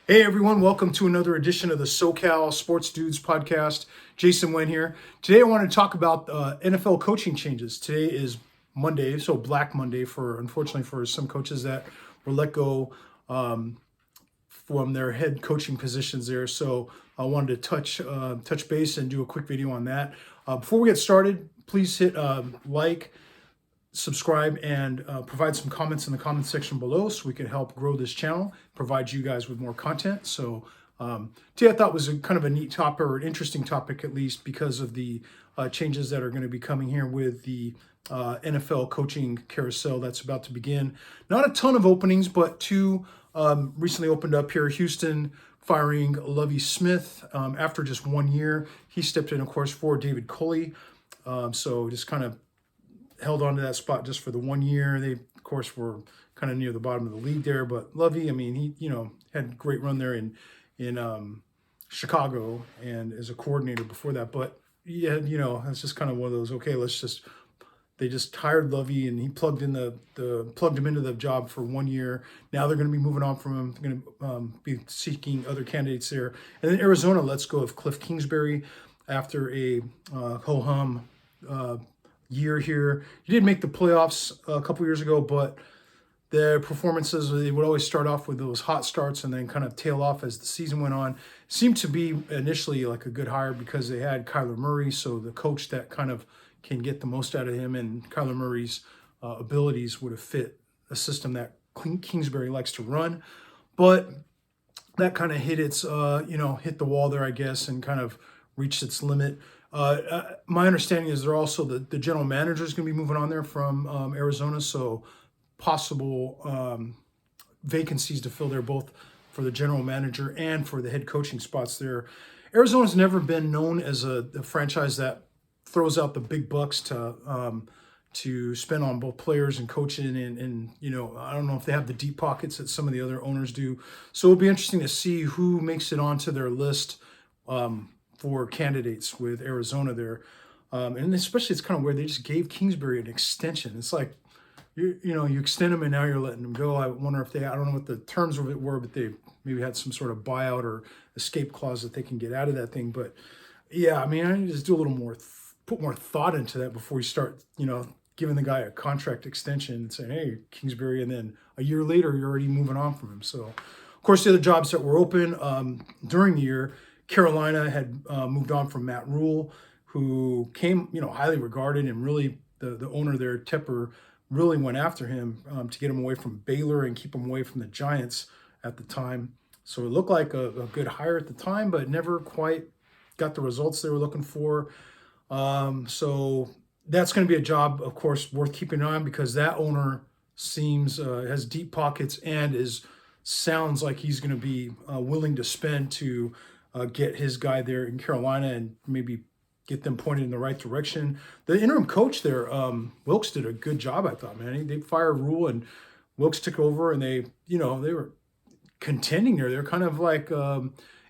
Hey everyone, welcome to another edition of the SoCal Sports Dudes podcast. Jason Wen here. Today I want to talk about NFL coaching changes. Today is Monday, so Black Monday unfortunately for some coaches that were let go from their head coaching positions there. So I wanted to touch base and do a quick video on that. Before we get started, please hit like, subscribe, and provide some comments in the comment section below so we can help grow this channel, provide you guys with more content. So today I thought was kind of a neat topic, or an interesting topic at least, because of the changes that are going to be coming here with the NFL coaching carousel that's about to begin. Not a ton of openings, but two recently opened up here. Houston firing Lovie Smith after just 1 year. He stepped in, of course, for David Culley. So just kind of held on to that spot just for the 1 year. They, of course, were kind of near the bottom of the league there. But Lovey, I mean, he had a great run there in Chicago and as a coordinator before that. But yeah, it's just kind of one of those. Okay, they just hired Lovey and he plugged him into the job for 1 year. Now they're going to be moving on from him. They're going to be seeking other candidates there. And then Arizona lets go of Cliff Kingsbury after a ho-hum year here. He did make the playoffs a couple years ago, but their performances, they would always start off with those hot starts and then kind of tail off as the season went on. Seemed to be initially like a good hire because they had Kyler Murray, so the coach that kind of can get the most out of him, and Kyler Murray's abilities would have fit a system that Kingsbury likes to run. But that kind of hit its hit the wall there, I guess, and kind of reached its limit. My understanding is they're also the general manager is going to be moving on there from Arizona, so possible vacancies to fill there, both for the general manager and for the head coaching spots there. Arizona's never been known as a franchise that throws out the big bucks to spend on both players and coaching, and I don't know if they have the deep pockets that some of the other owners do. So it'll be interesting to see who makes it onto their list for candidates with Arizona there. And especially it's kind of weird. They just gave Kingsbury an extension. It's like, you extend him and now you're letting him go. I wonder if I don't know what the terms of it were, but they maybe had some sort of buyout or escape clause that they can get out of that thing. But yeah, I mean, I need to just do a little more, put more thought into that before we start, giving the guy a contract extension and saying, hey, Kingsbury, and then a year later, you're already moving on from him. So, of course, the other jobs that were open during the year, Carolina had moved on from Matt Rule, who came, highly regarded, and really the owner there, Tepper, really went after him to get him away from Baylor and keep him away from the Giants at the time. So it looked like a good hire at the time, but never quite got the results they were looking for. So that's going to be a job, of course, worth keeping an eye on, because that owner seems has deep pockets and sounds like he's going to be willing to spend to get his guy there in Carolina and maybe get them pointed in the right direction. The interim coach there, Wilkes, did a good job, I thought, man. They fired Rule and Wilkes took over, and they were contending there. They're kind of like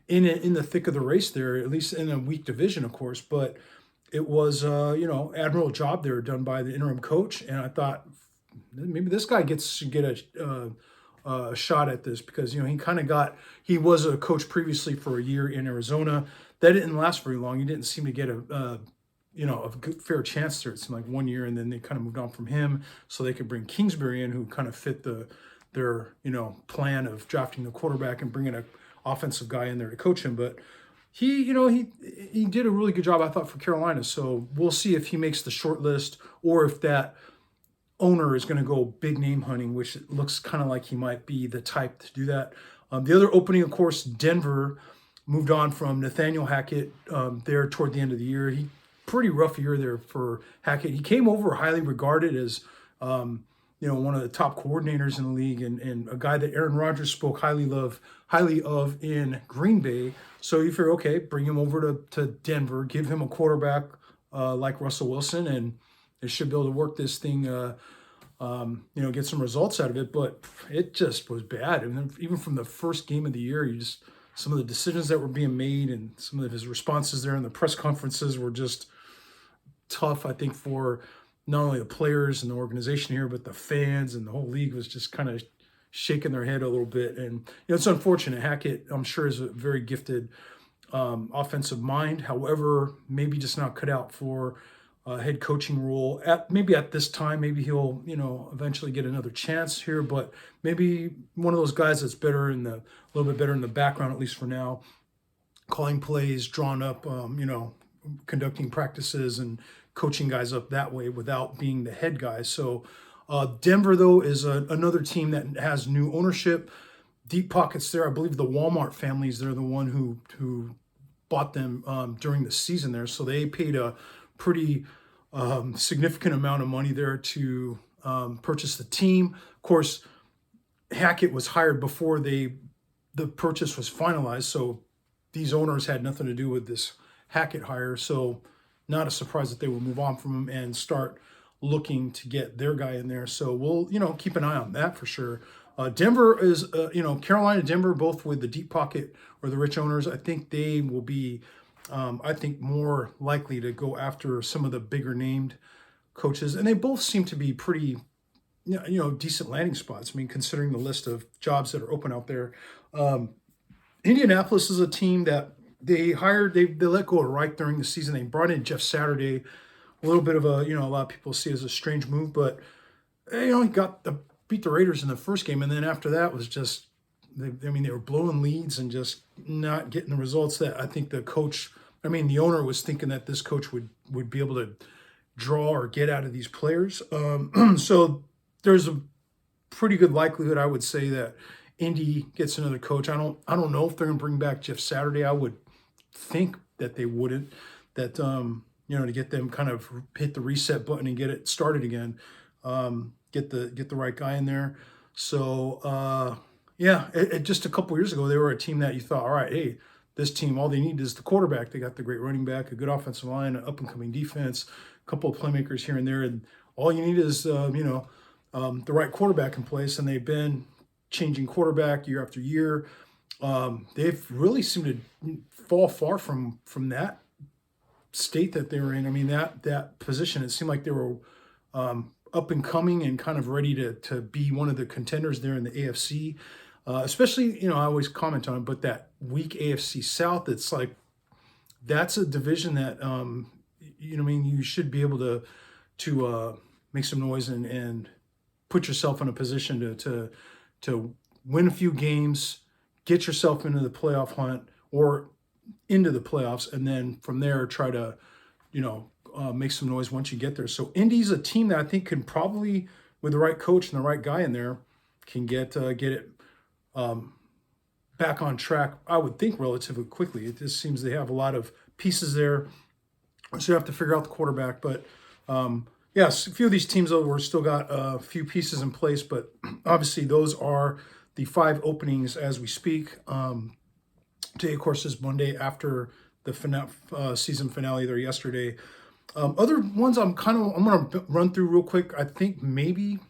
in the thick of the race there, at least in a weak division, of course. But it was, admirable job there done by the interim coach. And I thought maybe this guy should get a shot at this, because he was a coach previously for a year in Arizona. That didn't last very long. He didn't seem to get a good, fair chance there. It seemed like 1 year, and then they kind of moved on from him so they could bring Kingsbury in, who kind of fit their plan of drafting the quarterback and bringing an offensive guy in there to coach him. But he did a really good job, I thought, for Carolina. So we'll see if he makes the short list, or if that owner is going to go big name hunting, which it looks kind of like he might be the type to do that. The other opening, of course, Denver moved on from Nathaniel Hackett there toward the end of the year. Pretty rough year there for Hackett. He came over highly regarded as one of the top coordinators in the league, and a guy that Aaron Rodgers spoke highly of in Green Bay. So you figure, okay, bring him over to Denver, give him a quarterback like Russell Wilson, and they should be able to work this thing, get some results out of it. But it just was bad. I mean, even from the first game of the year, some of the decisions that were being made and some of his responses there in the press conferences were just tough, I think, for not only the players and the organization here, but the fans, and the whole league was just kind of shaking their head a little bit. And it's unfortunate. Hackett, I'm sure, is a very gifted offensive mind. However, maybe just not cut out for a head coaching role maybe at this time. Maybe he'll eventually get another chance here, but maybe one of those guys that's a little bit better in the background, at least for now, calling plays, drawing up, conducting practices and coaching guys up that way without being the head guy. So Denver, though, is another team that has new ownership, deep pockets there. I believe the Walmart families, they're the one who bought them during the season there. So they paid a pretty significant amount of money there to purchase the team. Of course, Hackett was hired before the purchase was finalized. So these owners had nothing to do with this Hackett hire. So not a surprise that they will move on from him and start looking to get their guy in there. So we'll, keep an eye on that for sure. Denver is, Carolina, Denver, both with the deep pocket or the rich owners. I think they will be, more likely to go after some of the bigger named coaches. And they both seem to be pretty, decent landing spots. I mean, considering the list of jobs that are open out there. Indianapolis is a team that they let go of Reich during the season. They brought in Jeff Saturday, a little bit of a lot of people see it as a strange move, but he beat the Raiders in the first game, and then after that was just, they were blowing leads and just not getting the results that I think the owner was thinking that this coach would be able to draw or get out of these players. So there's a pretty good likelihood, I would say, that Indy gets another coach. I don't know if they're going to bring back Jeff Saturday. I would think that they wouldn't. That to get them kind of hit the reset button and get it started again. Get the right guy in there. So just a couple years ago, they were a team that you thought, all right, hey, this team, all they need is the quarterback. They got the great running back, a good offensive line, an up and coming defense, a couple of playmakers here and there, and all you need is the right quarterback in place. And they've been changing quarterback year after year. They've really seemed to fall far from that state that they were in. I mean, that position, it seemed like they were up and coming and kind of ready to be one of the contenders there in the AFC. Especially, I always comment on it, but that weak AFC South, it's like, that's a division that, you should be able to make some noise and put yourself in a position to win a few games, get yourself into the playoff hunt or into the playoffs, and then from there try to, make some noise once you get there. So Indy's a team that I think can probably, with the right coach and the right guy in there, can get it back on track, I would think, relatively quickly. It just seems they have a lot of pieces there. So you have to figure out the quarterback. But yes, a few of these teams, though, we're still got a few pieces in place. But obviously, those are the 5 openings as we speak. Today, of course, is Monday after the season finale there yesterday. Other ones I'm going to run through real quick. I think maybe,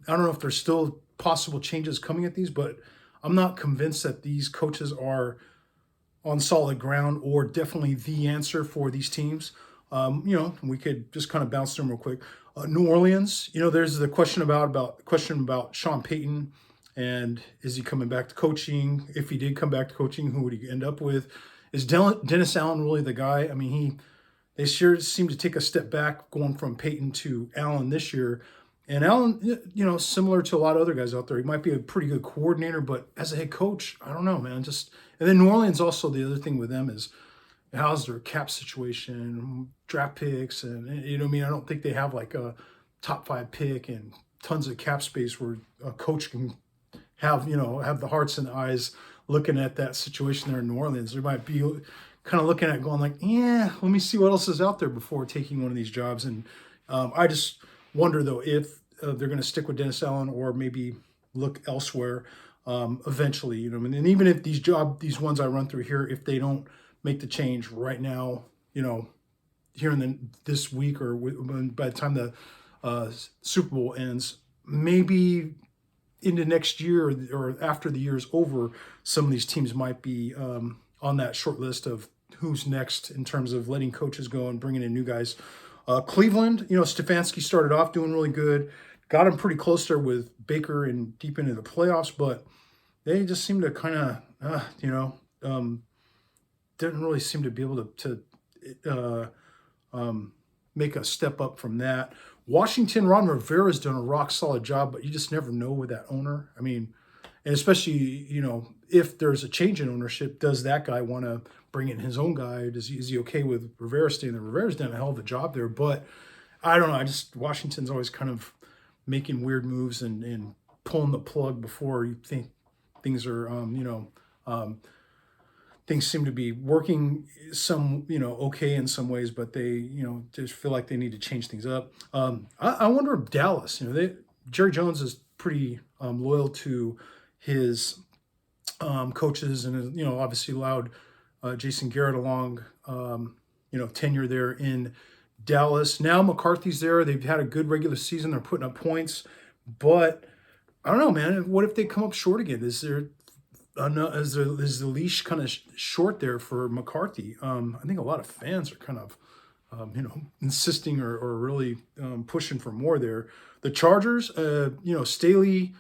I don't know if there's still possible changes coming at these, but I'm not convinced that these coaches are on solid ground or definitely the answer for these teams. We could just kind of bounce through them real quick. New Orleans, there's the question about Sean Payton and is he coming back to coaching? If he did come back to coaching, who would he end up with? Is Dennis Allen really the guy? I mean, they sure seem to take a step back going from Payton to Allen this year. And Allen, similar to a lot of other guys out there, he might be a pretty good coordinator, but as a head coach, I don't know, man. And then New Orleans also, the other thing with them is how's their cap situation, draft picks, and I don't think they have like a top 5 pick and tons of cap space where a coach can have the hearts and eyes looking at that situation there in New Orleans. They might be kind of looking at going like, yeah, let me see what else is out there before taking one of these jobs. And I just wonder, though, if they're going to stick with Dennis Allen or maybe look elsewhere eventually. And even if these ones I run through here, if they don't make the change right now, here in this week or by the time the Super Bowl ends, maybe into next year or after the year's over, some of these teams might be on that short list of who's next in terms of letting coaches go and bringing in new guys. Cleveland, Stefanski started off doing really good, got them pretty close there with Baker and deep into the playoffs, but they just seem to kind of, didn't really seem to be able to make a step up from that. Washington, Ron Rivera's done a rock solid job, but you just never know with that owner. I mean, and especially, if there's a change in ownership, does that guy want to bring in his own guy? Is he okay with Rivera staying there? Rivera's done a hell of a job there, but I don't know. Washington's always kind of making weird moves and pulling the plug before you think things are, things seem to be working okay in some ways, but they, just feel like they need to change things up. I wonder if Dallas, Jerry Jones is pretty loyal to his coaches and, obviously allowed Jason Garrett along, tenure there in Dallas. Now McCarthy's there. They've had a good regular season. They're putting up points, but I don't know, man. What if they come up short again? Is the leash kind of short there for McCarthy? I think a lot of fans are kind of, insisting or really pushing for more there. The Chargers, Staley,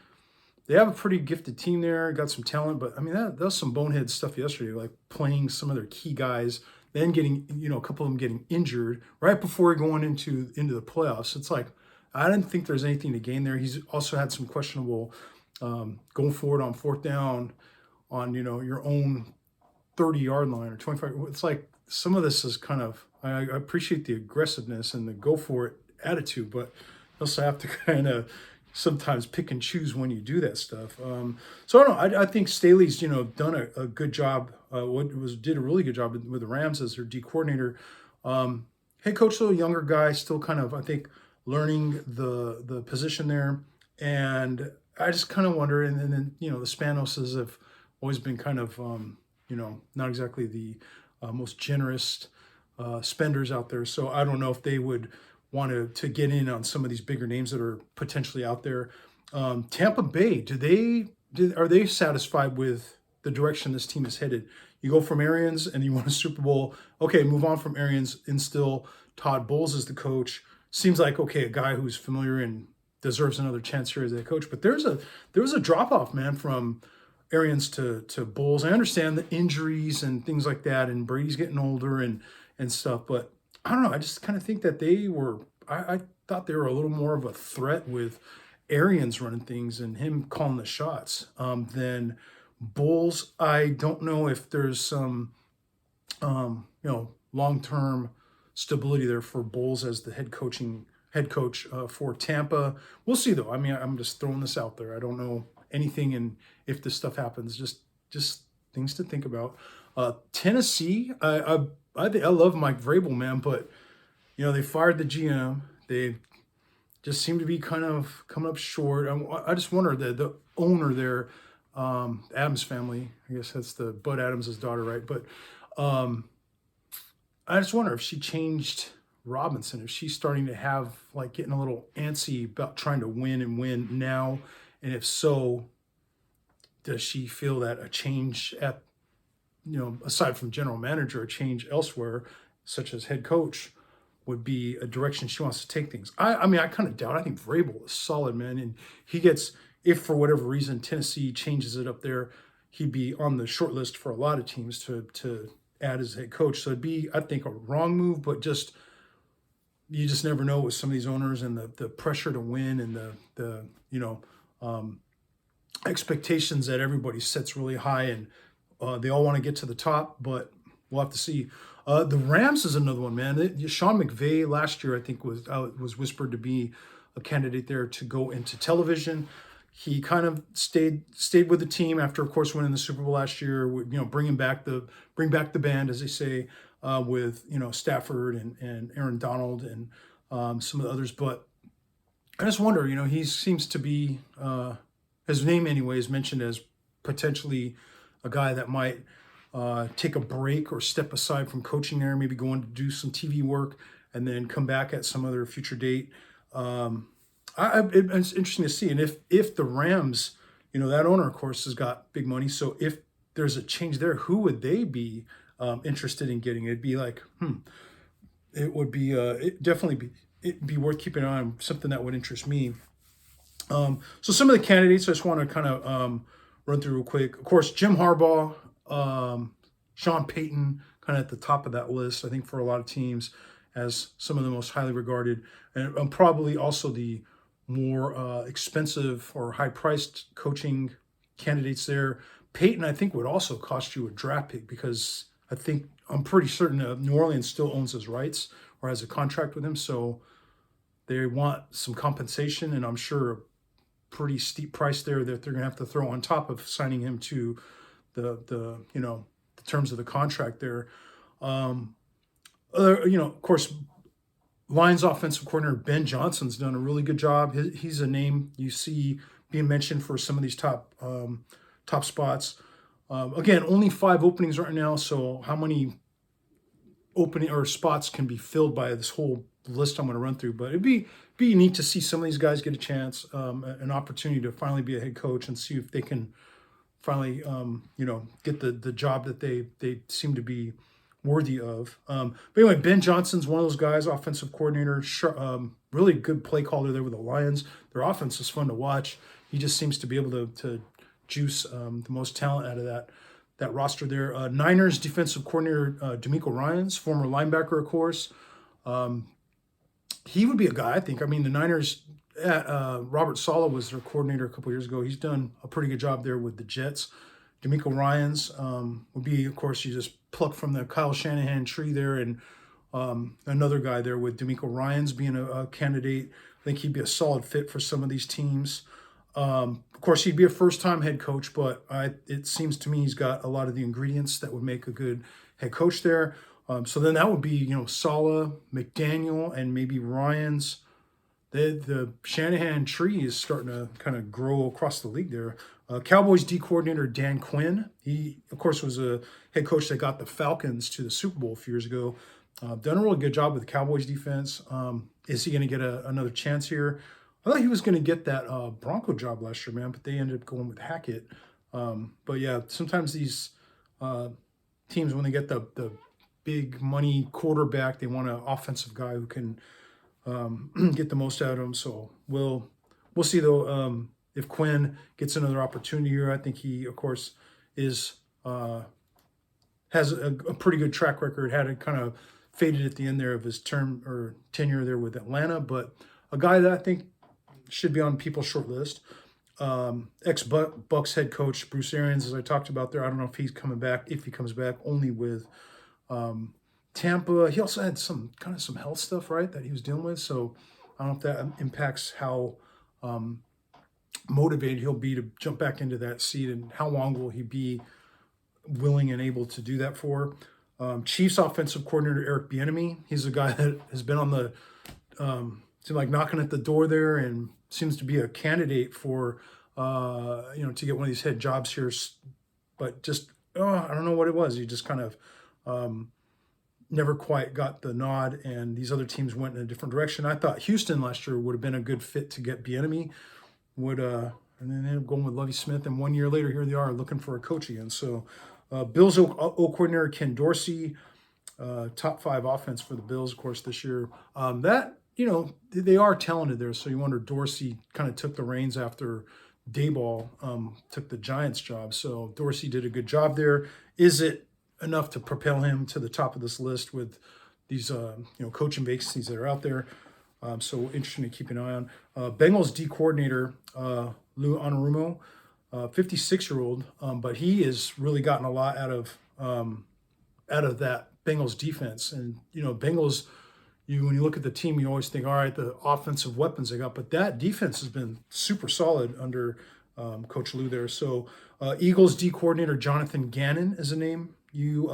they have a pretty gifted team there, got some talent, but I mean, that was some bonehead stuff yesterday, like playing some of their key guys, then getting, a couple of them getting injured right before going into the playoffs. It's like, I didn't think there's anything to gain there. He's also had some questionable going forward on fourth down on, your own 30-yard line or 25. It's like some of this is kind of, I appreciate the aggressiveness and the go for it attitude, but you also have to kind of sometimes pick and choose when you do that stuff. So I don't know. I think Staley's, done a good job. Did a really good job with the Rams as their D coordinator. Head coach, though, younger guy, still kind of, I think, learning the position there. And I just kind of wonder, and then, the Spanoses have always been kind of, not exactly the most generous spenders out there. So I don't know if they would want to get in on some of these bigger names that are potentially out there. Tampa Bay, are they satisfied with the direction this team is headed? You go from Arians and you won a Super Bowl. Okay, move on from Arians, instill Todd Bowles as the coach. Seems like, okay, a guy who's familiar and deserves another chance here as a coach. But there was a drop off, man, from Arians to Bowles. I understand the injuries and things like that, and Brady's getting older and stuff, but I don't know. I just kind of think that I thought they were a little more of a threat with Arians running things and him calling the shots than Bowles. I don't know if there's some, long-term stability there for Bowles as the head coach for Tampa. We'll see, though. I mean, I'm just throwing this out there. I don't know anything, and if this stuff happens, just things to think about. Tennessee, I love Mike Vrabel, man, but they fired the GM. They just seem to be kind of coming up short. I just wonder, the owner there, Adams family, I guess that's the Bud Adams' daughter, right? But I just wonder if she changed Robinson, if she's starting to have, like, getting a little antsy about trying to win and win now, and if so, does she feel that a change at, aside from general manager, a change elsewhere, such as head coach, would be a direction she wants to take things? I mean, I kind of doubt. I think Vrabel is solid, man, and he gets, if for whatever reason Tennessee changes it up there, he'd be on the short list for a lot of teams to add as head coach. So it'd be, I think, a wrong move, but you just never know with some of these owners and the pressure to win and the expectations that everybody sets really high, and they all want to get to the top, but we'll have to see. The Rams is another one, man. Sean McVay last year, I think, was whispered to be a candidate there to go into television. He kind of stayed with the team after, of course, winning the Super Bowl last year. Bring back the band, as they say, with Stafford and Aaron Donald and some of the others. But I just wonder, he seems to be his name anyway is mentioned as potentially a guy that might take a break or step aside from coaching there, maybe go on to do some TV work and then come back at some other future date. It's interesting to see. And if the Rams, that owner, of course, has got big money. So if there's a change there, who would they be interested in getting? It'd be like, it would be it'd definitely be worth keeping an eye on, something that would interest me. So some of the candidates I just want to kind of run through real quick. Of course, Jim Harbaugh, Sean Payton, kind of at the top of that list, I think, for a lot of teams as some of the most highly regarded, and probably also the more expensive or high-priced coaching candidates there. Payton, I think, would also cost you a draft pick because I'm pretty certain New Orleans still owns his rights or has a contract with him, so they want some compensation, and I'm sure a pretty steep price there that they're going to have to throw on top of signing him to the the terms of the contract there. Of course, Lions offensive coordinator Ben Johnson's done a really good job. He's a name you see being mentioned for some of these top spots. Again, only 5 openings right now, so how many opening or spots can be filled by this whole list I'm going to run through? But it'd be neat to see some of these guys get a chance, an opportunity to finally be a head coach and see if they can finally, get the job that they seem to be worthy of. But anyway, Ben Johnson's one of those guys, offensive coordinator, really good play caller there with the Lions. Their offense is fun to watch. He just seems to be able to juice the most talent out of that roster there. Niners defensive coordinator D'Amico Ryans, former linebacker, of course. He would be a guy, I think. I mean, the Niners, Robert Saleh was their coordinator a couple years ago. He's done a pretty good job there with the Jets. D'Amico Ryans would be, of course, you just pluck from the Kyle Shanahan tree there, and another guy there with D'Amico Ryans being a candidate. I think he'd be a solid fit for some of these teams. Of course, he'd be a first-time head coach, but it seems to me he's got a lot of the ingredients that would make a good head coach there. So then that would be, Saleh, McDaniel, and maybe Ryans. The Shanahan tree is starting to kind of grow across the league there. Cowboys D coordinator Dan Quinn. He, of course, was a head coach that got the Falcons to the Super Bowl a few years ago. Done a really good job with the Cowboys defense. Is he going to get another chance here? I thought he was going to get that Bronco job last year, man, but they ended up going with Hackett. But yeah, sometimes these teams, when they get the big money quarterback, they want an offensive guy who can get the most out of them. So we'll see though if Quinn gets another opportunity here. I think he, of course, has a pretty good track record. Had it kind of faded at the end there of his term or tenure there with Atlanta, but a guy that I think should be on people's short list. Ex-Bucks head coach Bruce Arians, as I talked about there. I don't know if he's coming back. If he comes back, only with Tampa. He also had some health stuff, right, that he was dealing with. So I don't know if that impacts how motivated he'll be to jump back into that seat, and how long will he be willing and able to do that for. Chiefs offensive coordinator Eric Bieniemy. He's a guy that has been on the seemed like knocking at the door there, and seems to be a candidate for to get one of these head jobs here, but just I don't know what it was. He just kind of never quite got the nod, and these other teams went in a different direction. I thought Houston last year would have been a good fit to get Bieniemy, and then they ended up going with Lovie Smith, and 1 year later, here they are looking for a coach again. So Bills O coordinator Ken Dorsey, top 5 offense for the Bills, of course, this year. They are talented there, so you wonder, Dorsey kind of took the reins after Daboll took the Giants job. So Dorsey did a good job there. Is it enough to propel him to the top of this list with these coaching vacancies that are out there? So interesting to keep an eye on. Bengals D coordinator Lou Anarumo, 56-year-old, but he has really gotten a lot out of that Bengals defense. And Bengals, when you look at the team, you always think, all right, the offensive weapons they got, but that defense has been super solid under Coach Lou there. So Eagles D coordinator Jonathan Gannon is a name you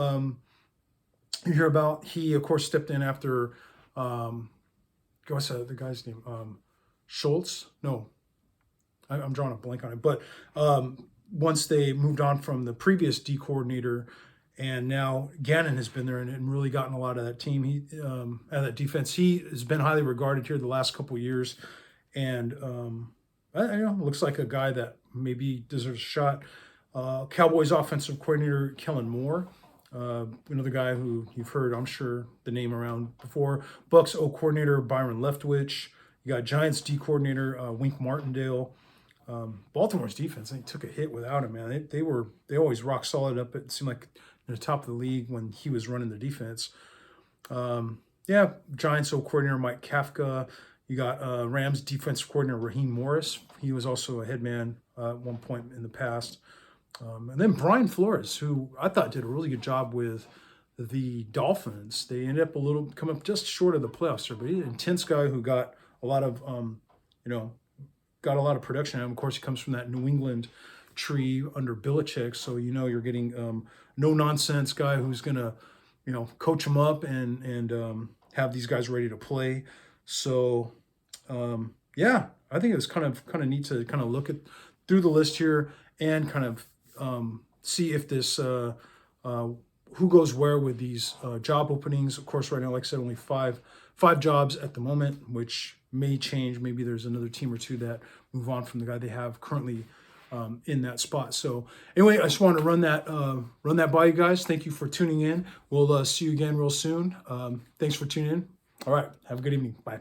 hear about. He, of course, stepped in after what's the guy's name? Schultz? No, I'm drawing a blank on it. But once they moved on from the previous D coordinator, and now Gannon has been there and really gotten a lot of that team. Out of that defense, he has been highly regarded here the last couple of years, and looks like a guy that maybe deserves a shot. Cowboys offensive coordinator Kellen Moore, another guy who you've heard, I'm sure, the name around before. Bucks O coordinator Byron Leftwich. You got Giants D coordinator Wink Martindale. Baltimore's defense, they took a hit without him, man. They always rock solid up. It seemed like in the top of the league when he was running the defense. Yeah, Giants O coordinator Mike Kafka. You got Rams defensive coordinator Raheem Morris. He was also a head man at one point in the past. And then Brian Flores, who I thought did a really good job with the Dolphins. They ended up come up just short of the playoffs there, but he's an intense guy who got a lot of, got a lot of production. And of course, he comes from that New England tree under Belichick, so you're getting no nonsense guy who's gonna, coach them up and have these guys ready to play. So, yeah, I think it was kind of neat to kind of look at through the list here and kind of see if this who goes where with these job openings. Of course, right now, like I said, only five jobs at the moment, which may change. Maybe there's another team or two that move on from the guy they have currently in that spot. So anyway, I just wanted to run that by you guys. Thank you for tuning in. We'll see you again real soon. Thanks for tuning in. All right. Have a good evening. Bye.